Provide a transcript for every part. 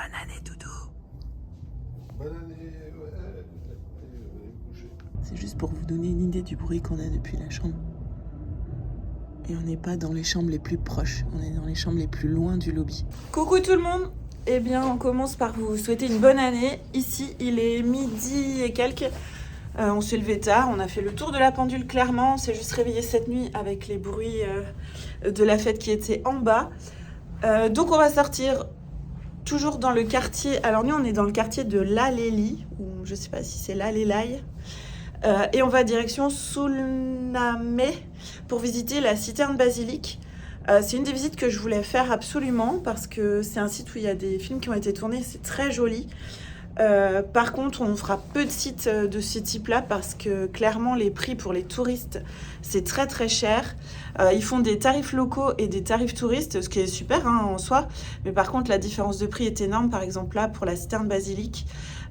Bonne année, Doudou. Bonne année, ouais. C'est juste pour vous donner une idée du bruit qu'on a depuis la chambre. Et on n'est pas dans les chambres les plus proches, on est dans les chambres les plus loin du lobby. Coucou tout le monde. Eh bien, on commence par vous souhaiter une bonne année. Ici, il est midi et quelques. On s'est levé tard, on a fait le tour de la pendule clairement. On s'est juste réveillé cette nuit avec les bruits de la fête qui étaient en bas. Donc on va sortir toujours dans le quartier. Alors nous, on est dans le quartier de l'Alélie, ou je sais pas si c'est l'Alélaï. Et on va direction Soulnamé pour visiter la citerne basilique. C'est une des visites que je voulais faire absolument parce que c'est un site où il y a des films qui ont été tournés, c'est très joli. Par contre, on fera peu de sites de ce type-là parce que clairement les prix pour les touristes, c'est très très cher. Ils font des tarifs locaux et des tarifs touristes, ce qui est super en soi. Mais par contre, la différence de prix est énorme. Par exemple, là, pour la citerne basilique,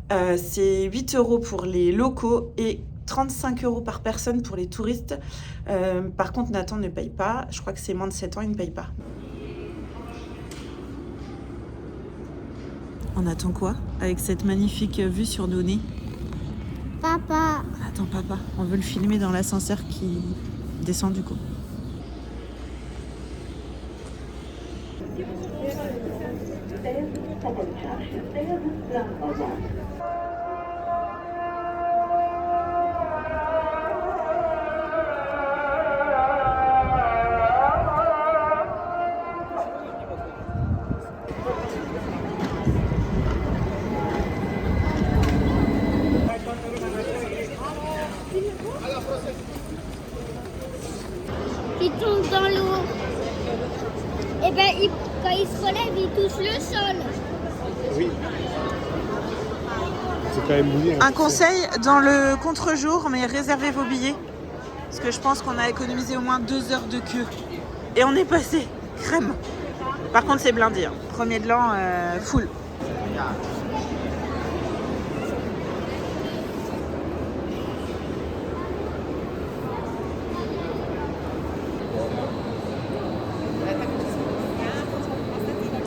c'est 8 € pour les locaux et 35 € par personne pour les touristes. Par contre, Nathan ne paye pas. Je crois que c'est moins de 7 ans, il ne paye pas. On attend quoi avec cette magnifique vue sur nos nez? Papa. Attends, papa. On veut le filmer dans l'ascenseur qui descend du coup. Il tombe dans l'eau. Et ben, quand il se relève, il touche le sol. Oui. C'est quand même mouillé. Un conseil, dans le contre-jour, mais réservez vos billets. Parce que je pense qu'on a économisé au moins 2 heures de queue. Et on est passé crème. Par contre, c'est blindé. Premier de l'an, full.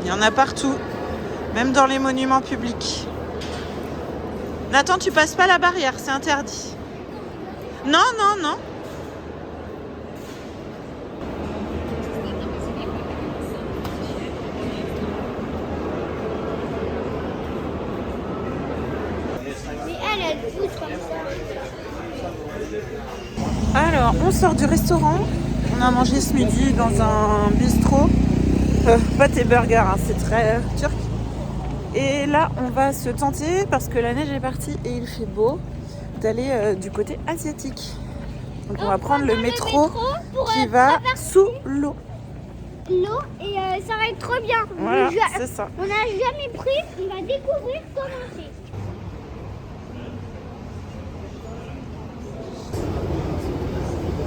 Il y en a partout, même dans les monuments publics. Nathan, tu passes pas la barrière, c'est interdit. Non, non, non. Mais elle pousse comme ça. Alors, on sort du restaurant. On a mangé ce midi dans un bistrot. Pâtes et burgers, hein, c'est très turc. Et là, on va se tenter, parce que la neige est partie et il fait beau, d'aller du côté asiatique. Donc on va prendre le métro qui va sous l'eau. L'eau et ça va être trop bien. Voilà, c'est ça. On n'a jamais pris, on va découvrir comment c'est.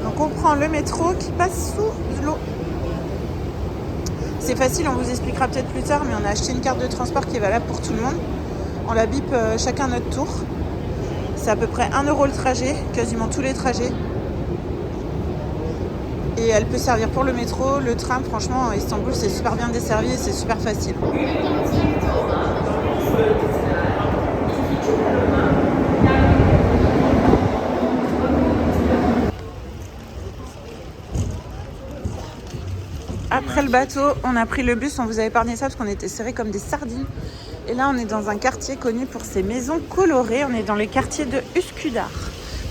Donc on prend le métro qui passe sous l'eau. C'est facile, on vous expliquera peut-être plus tard, mais on a acheté une carte de transport qui est valable pour tout le monde. On la bip chacun notre tour. C'est à peu près 1 € le trajet, quasiment tous les trajets. Et elle peut servir pour le métro, le tram. Franchement, à Istanbul, c'est super bien desservi et c'est super facile. Après le bateau, on a pris le bus. On vous a épargné ça parce qu'on était serrés comme des sardines. Et là, on est dans un quartier connu pour ses maisons colorées. On est dans le quartier de Üsküdar.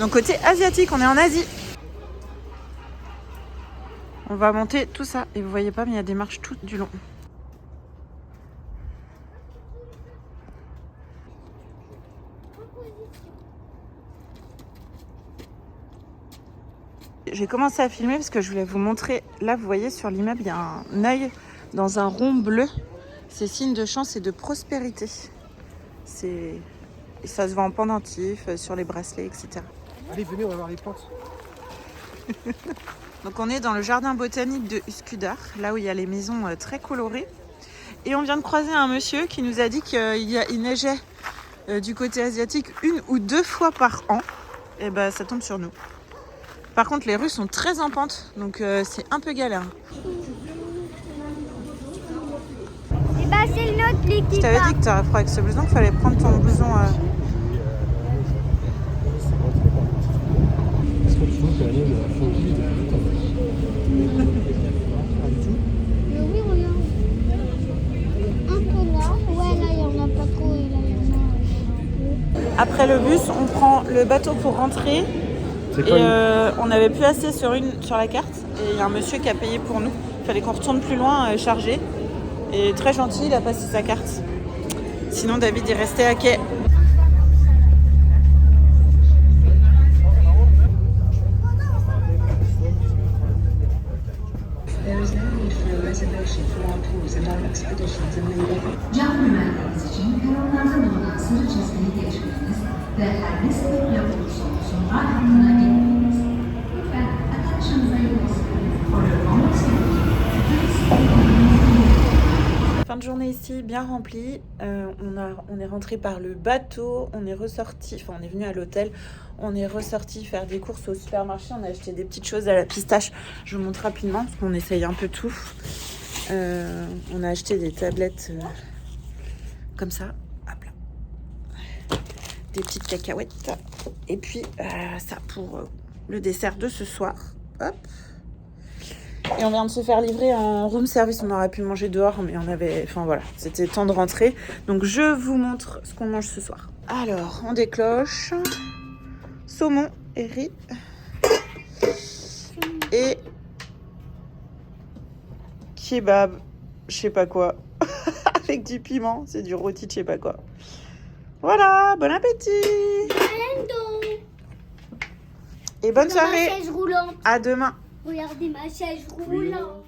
Donc côté asiatique, on est en Asie. On va monter tout ça. Et vous voyez pas, mais il y a des marches tout du long. J'ai commencé à filmer parce que je voulais vous montrer. Là, vous voyez sur l'immeuble, il y a un œil dans un rond bleu. C'est signe de chance et de prospérité. Et ça se vend en pendentif, sur les bracelets, etc. Allez, venez, on va voir les plantes. Donc on est dans le jardin botanique de Üsküdar, là où il y a les maisons très colorées. Et on vient de croiser un monsieur qui nous a dit qu'il neigeait du côté asiatique 1 ou 2 fois par an. Et ben ça tombe sur nous. Par contre les rues sont très en pente, donc c'est un peu galère. Et bah c'est le nôtre, lui, Je qui t'avais part. dit que t'aurais froid avec ce blouson, qu'il fallait prendre ton blouson. Est-ce que tu vois que la ligne a changé depuis le temps? Mais oui, regarde. Un peu là. Ouais, là, il n'y en a pas trop. Et là, il y en a un peu. Après le bus, on prend le bateau pour rentrer. C'est Et quoi on n'avait plus assez sur la carte. Et il y a un monsieur qui a payé pour nous. Il fallait qu'on retourne plus loin charger. Et très gentil, il a passé sa carte. Sinon, David est resté à quai. Can güvenliğiniz için kanallardan bulunan sarı çizgiyi geçmeyiniz ve her ne sebeple olursa olsun ray hattına gitmeyiniz. Lütfen attention ladies. For your moment safety, Fin de journée ici, bien remplie. On est rentré par le bateau, on est ressorti, enfin on est venu à l'hôtel, on est ressorti faire des courses au supermarché, on a acheté des petites choses à la pistache. Je vous montre rapidement parce qu'on essaye un peu tout. On a acheté des tablettes comme ça, hop là. Des petites cacahuètes. Et puis ça pour le dessert de ce soir. Hop. Et on vient de se faire livrer en room service. On aurait pu manger dehors, mais on avait... Enfin voilà, c'était temps de rentrer. Donc je vous montre ce qu'on mange ce soir. Alors, on décloche. Saumon et riz. Et... kebab, je sais pas quoi. Avec du piment, c'est du rôti de je sais pas quoi. Voilà, bon appétit. Et bonne soirée. Ma chaise roulante. À demain. Regardez ma chaise roulante.